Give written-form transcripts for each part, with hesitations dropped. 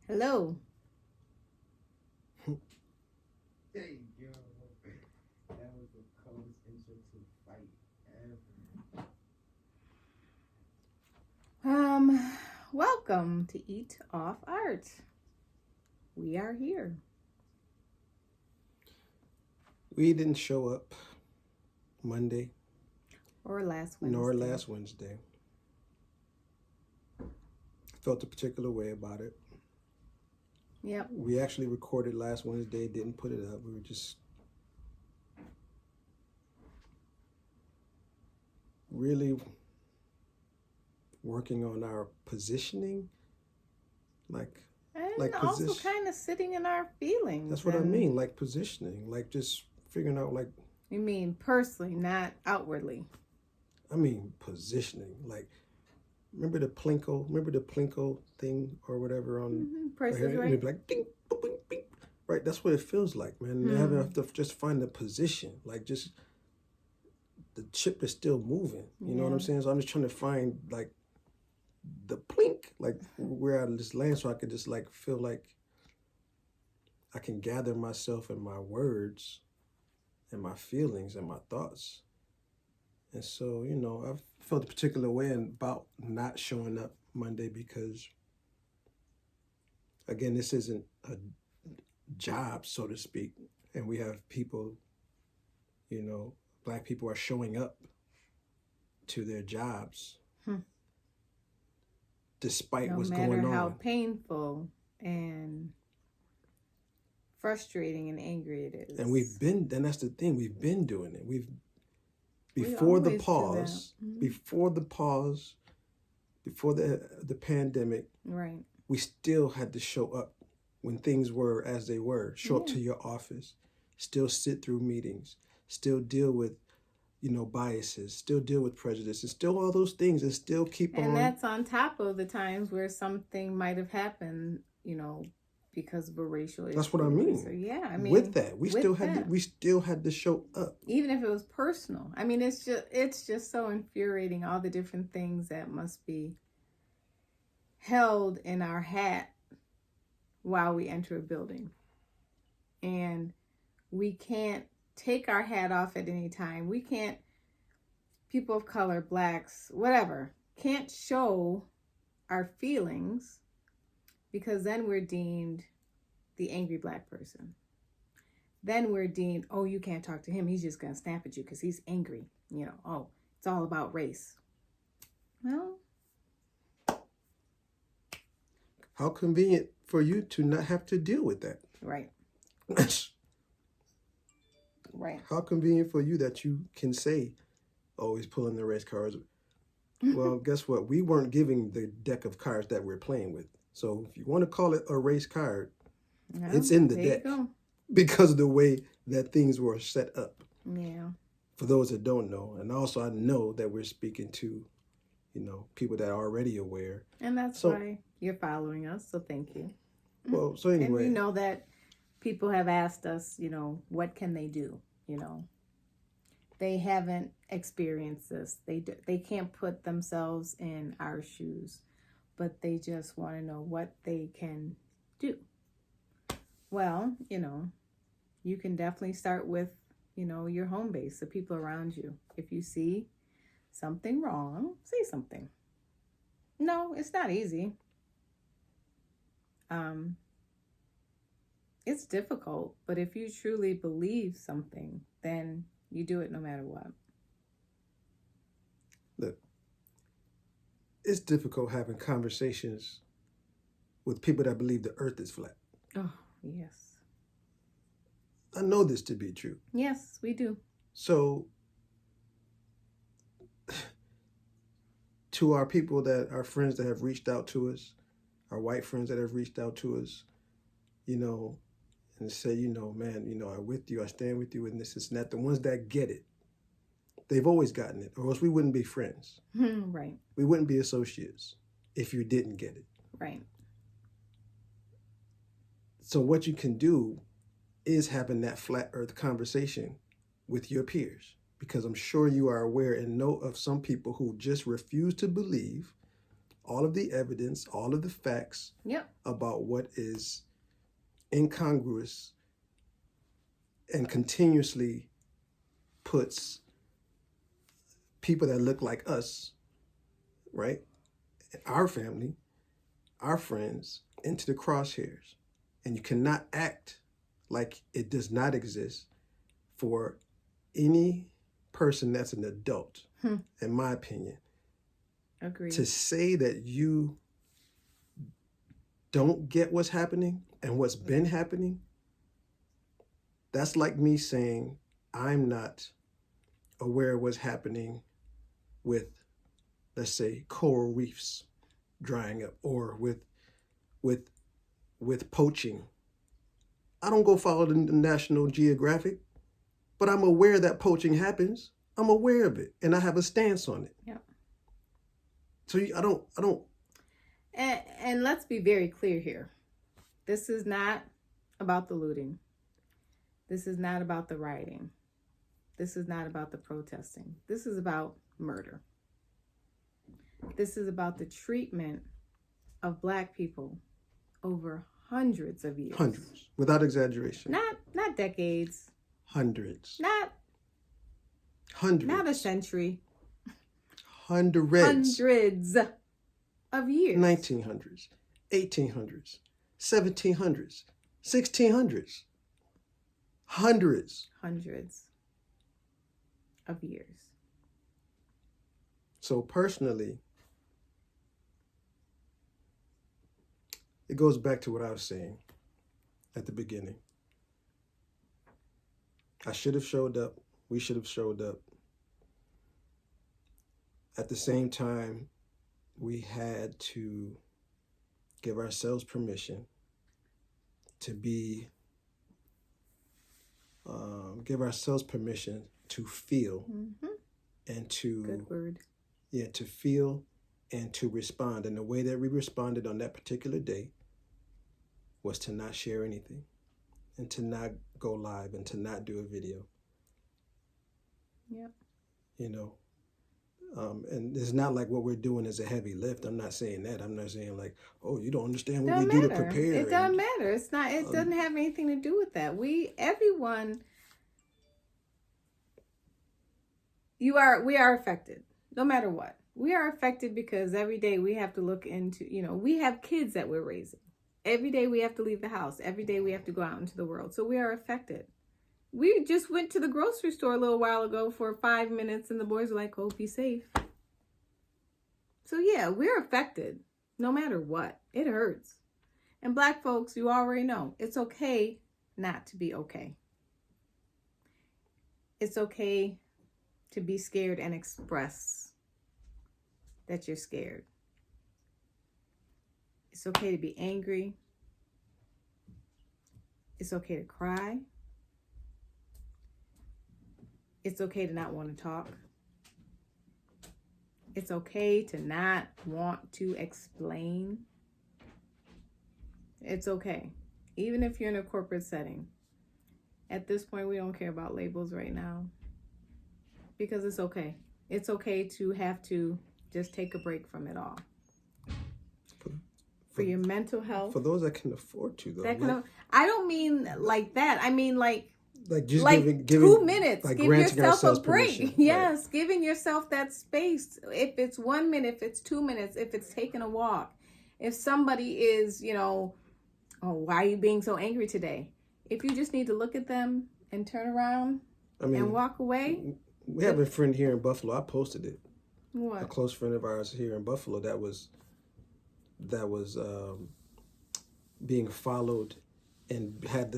Hello. Hey, yo, that was the coldest intro to fight ever. Um, Welcome to Eat Off Art. We are here. We didn't show up Monday Or last nor Wednesday. last Wednesday. Felt a particular way about it. Yep. We actually recorded last Wednesday, didn't put it up. We were just really working on our positioning. And also position. kind of sitting in our feelings. That's what I mean, like positioning, like just figuring out You mean personally, not outwardly. Positioning. Like remember the Plinko thing or whatever on Price right is here? And right. it'd be like ding, boop, bing, bing. Right, that's what it feels like, man. You have to just find the position, like just the chip is still moving. You know what I'm saying? So I'm just trying to find like the plink, like where I just land, so I could just like feel like I can gather myself and my words and my feelings and my thoughts. And so, I've felt a particular way about not showing up Monday because, again, this isn't a job, so to speak. And we have people, Black people are showing up to their jobs despite No what's matter going how on. painful and frustrating and angry it is. And that's the thing, we've been doing it. Before the pandemic, right. we still had to show up when things were as they were. Show up to your office, still sit through meetings, still deal with, biases, still deal with prejudice, and still all those things, and still keep on. And that's on top of the times where something might have happened, because of a racial issue. That's what I mean. So yeah, I mean, with that, we still had to show up, even if it was personal. I mean, it's just so infuriating, all the different things that must be held in our hat while we enter a building, and we can't take our hat off at any time. We can't. People of color, blacks, whatever, can't show our feelings because then we're deemed the angry black person. Then we're deemed, oh, you can't talk to him. He's just going to snap at you because he's angry. Oh, it's all about race. Well, how convenient for you to not have to deal with that. Right. Right. How convenient for you that you can say, oh, he's pulling the race cards. Well, guess what? We weren't giving the deck of cards that we're playing with. So if you want to call it a race card, it's in the deck because of the way that things were set up. Yeah. For those that don't know. And also I know that we're speaking to, people that are already aware. And that's why you're following us. So thank you. Well, so anyway. And we know that people have asked us, what can they do? They haven't experienced this. They can't put themselves in our shoes, but they just want to know what they can do. Well, you can definitely start with, your home base, the people around you. If you see something wrong, say something. No, it's not easy. It's difficult, but if you truly believe something, then you do it no matter what. Look, it's difficult having conversations with people that believe the earth is flat. Oh, yes. I know this to be true. Yes, we do. So, to our people our friends that have reached out to us, our white friends that have reached out to us, and say, man, I'm with you, I stand with you in this and that. The ones that get it, they've always gotten it, or else we wouldn't be friends. Right. We wouldn't be associates if you didn't get it. Right. So what you can do is having that flat earth conversation with your peers, because I'm sure you are aware and know of some people who just refuse to believe all of the evidence, all of the facts Yep. about what is incongruous and continuously puts people that look like us, right, our family, our friends, into the crosshairs. And you cannot act like it does not exist for any person that's an adult, in my opinion. Agreed. To say that you don't get what's happening and what's been happening, that's like me saying I'm not aware of what's happening with, let's say, coral reefs drying up, or with poaching. I don't go follow the National Geographic, but I'm aware that poaching happens. I'm aware of it, and I have a stance on it. Yeah. So I don't. And let's be very clear here. This is not about the looting. This is not about the rioting. This is not about the protesting. This is about murder. This is about the treatment of Black people over hundreds of years. Hundreds, without exaggeration. Not decades. Hundreds. Not a century. Hundreds. Hundreds of years. 1900s, 1800s, 1700s, 1600s. Hundreds of years. So personally, it goes back to what I was saying at the beginning. I should have showed up. We should have showed up. At the same time, we had to give ourselves permission to be, give ourselves permission to feel and to, good word. Yeah, to feel and to respond. And the way that we responded on that particular day was to not share anything and to not go live and to not do a video. Yep. You know, and it's not like what we're doing is a heavy lift. I'm not saying that. I'm not saying like, oh, you don't understand what we do to prepare. It doesn't matter. It's not. It doesn't have anything to do with that. Everyone, we are affected, no matter what. We are affected because every day we have to look into, we have kids that we're raising. Every day we have to leave the house. Every day we have to go out into the world. So we are affected. We just went to the grocery store a little while ago for 5 minutes and the boys were like, oh, be safe. So yeah, we're affected no matter what. It hurts. And Black folks, you already know, it's okay not to be okay. It's okay to be scared and express that you're scared. It's okay to be angry. It's okay to cry. It's okay to not want to talk. It's okay to not want to explain. It's okay. Even if you're in a corporate setting. At this point, we don't care about labels right now. Because it's okay. It's okay to have to just take a break from it all. For your mental health. For those that can afford to, though. I don't mean like that. I mean like just giving 2 minutes. like give yourself a break. Permission. Yes, right. Giving yourself that space. If it's 1 minute, if it's 2 minutes, if it's taking a walk. If somebody is, oh, why are you being so angry today? If you just need to look at them and turn around and walk away. We have a friend here in Buffalo. I posted it. What? A close friend of ours here in Buffalo that was being followed and had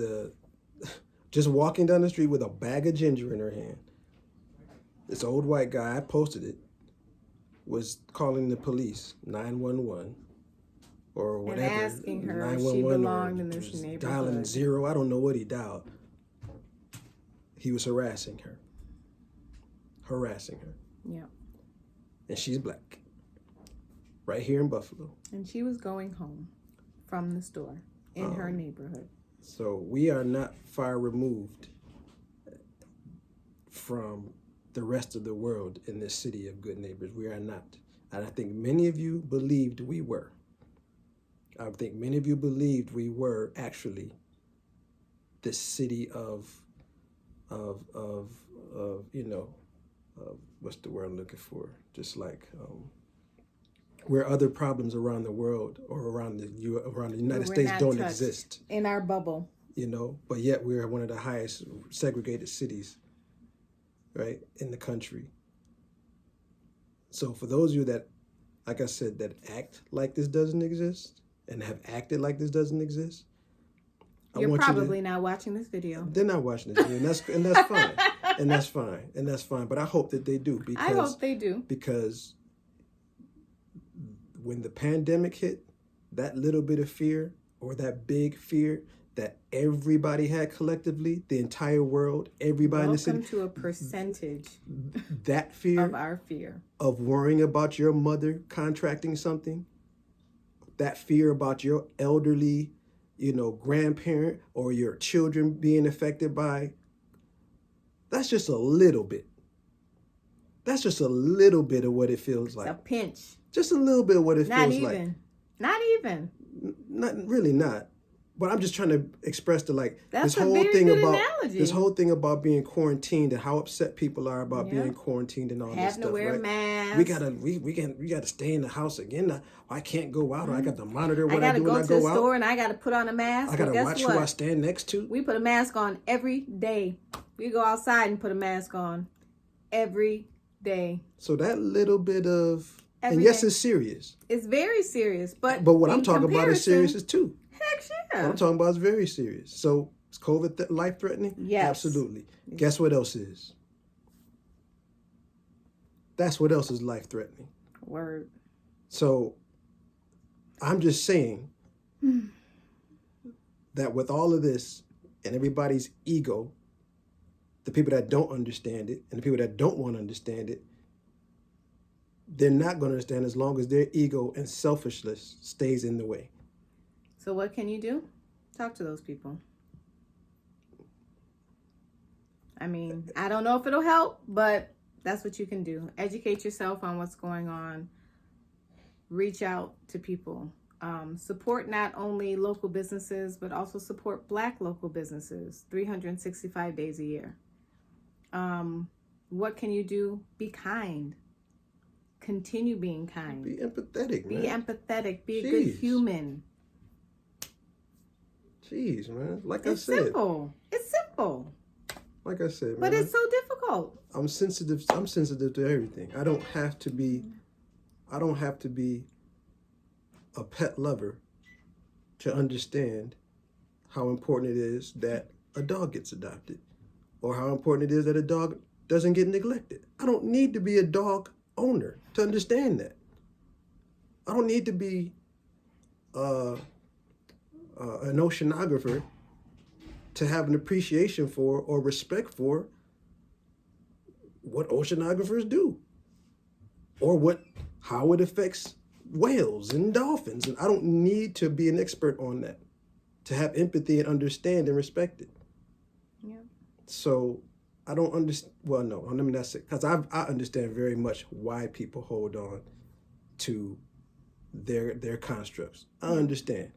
just walking down the street with a bag of ginger in her hand. This old white guy, I posted it, was calling the police, 911 or whatever. And asking her if she belonged in this neighborhood. Dialing 0, I don't know what he dialed. He was harassing her. Yeah. And she's Black. Right here in Buffalo. And she was going home from the store in her neighborhood. So we are not far removed from the rest of the world in this city of good neighbors. We are not. And I think many of you believed we were. I think many of you believed we were actually the city of what's the word I'm looking for? Just like where other problems around the world or around the United States don't exist. In our bubble. But yet we're one of the highest segregated cities, right, in the country. So for those of you that, like I said, that act like this doesn't exist and have acted like this doesn't exist, You're probably not watching this video. They're not watching this video, and that's fine. and that's fine. But I hope that they do. I hope they do. Because when the pandemic hit, that little bit of fear or that big fear that everybody had collectively, the entire world, everybody in the city. Welcome to a percentage that fear of our fear. Of worrying about your mother contracting something, that fear about your elderly, grandparent or your children being affected by, that's just a little bit. That's just a little bit of what it feels like. A pinch. Just a little bit of what it feels like. Not even. Not really not. But I'm just trying to express this whole thing about being quarantined and how upset people are about being quarantined and all this stuff. Having to wear masks. We gotta stay in the house again. I can't go out. Or I got to monitor what I do when I go out. I gotta go to the store and I gotta put on a mask. I gotta watch who I stand next to. We put a mask on every day. We go outside and put a mask on every day. So that little bit of yes, it's serious. It's very serious, but what I'm talking about is serious too. Heck yeah. What I'm talking about is very serious. So is COVID life-threatening? Yes. Absolutely. Guess what else is? That's what else is life-threatening. Word. So I'm just saying that with all of this and everybody's ego, the people that don't understand it and the people that don't want to understand it, they're not going to understand as long as their ego and selfishness stays in the way. So what can you do? Talk to those people. I mean, I don't know if it'll help, but that's what you can do. Educate yourself on what's going on. Reach out to people. Support not only local businesses, but also support Black local businesses 365 days a year. What can you do? Be kind. Continue being kind. Be empathetic, man. Be empathetic. Be a good human. Jeez, man. It's simple. It's simple. Like I said, man. But it's so difficult. I'm sensitive to everything. I don't have to be a pet lover to understand how important it is that a dog gets adopted or how important it is that a dog doesn't get neglected. I don't need to be a dog owner to understand that. I don't need to be an oceanographer to have an appreciation for or respect for what oceanographers do or how it affects whales and dolphins. And I don't need to be an expert on that to have empathy and understand and respect it. Yeah. So I don't understand. Well, no, let me not say, because I understand very much why people hold on to their constructs. I understand.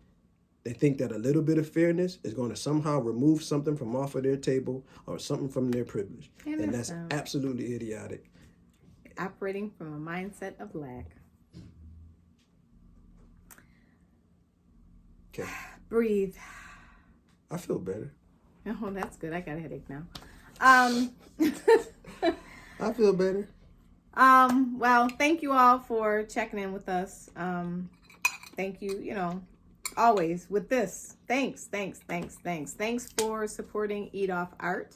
They think that a little bit of fairness is going to somehow remove something from off of their table or something from their privilege. And that's absolutely idiotic. Operating from a mindset of lack. Okay. Breathe. I feel better. Oh, that's good. I got a headache now. I feel better. Well, thank you all for checking in with us. Thank you, always with this. Thanks for supporting Eat Off Art.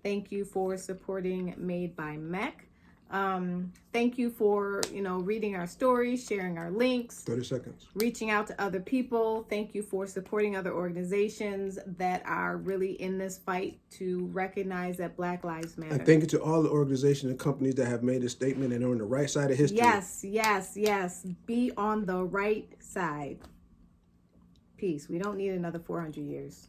Thank you for supporting Made by Mac. Thank you for, reading our stories, sharing our links. 30 seconds. Reaching out to other people. Thank you for supporting other organizations that are really in this fight to recognize that Black Lives Matter. And thank you to all the organizations and companies that have made a statement and are on the right side of history. Yes. Be on the right side. Peace. We don't need another 400 years.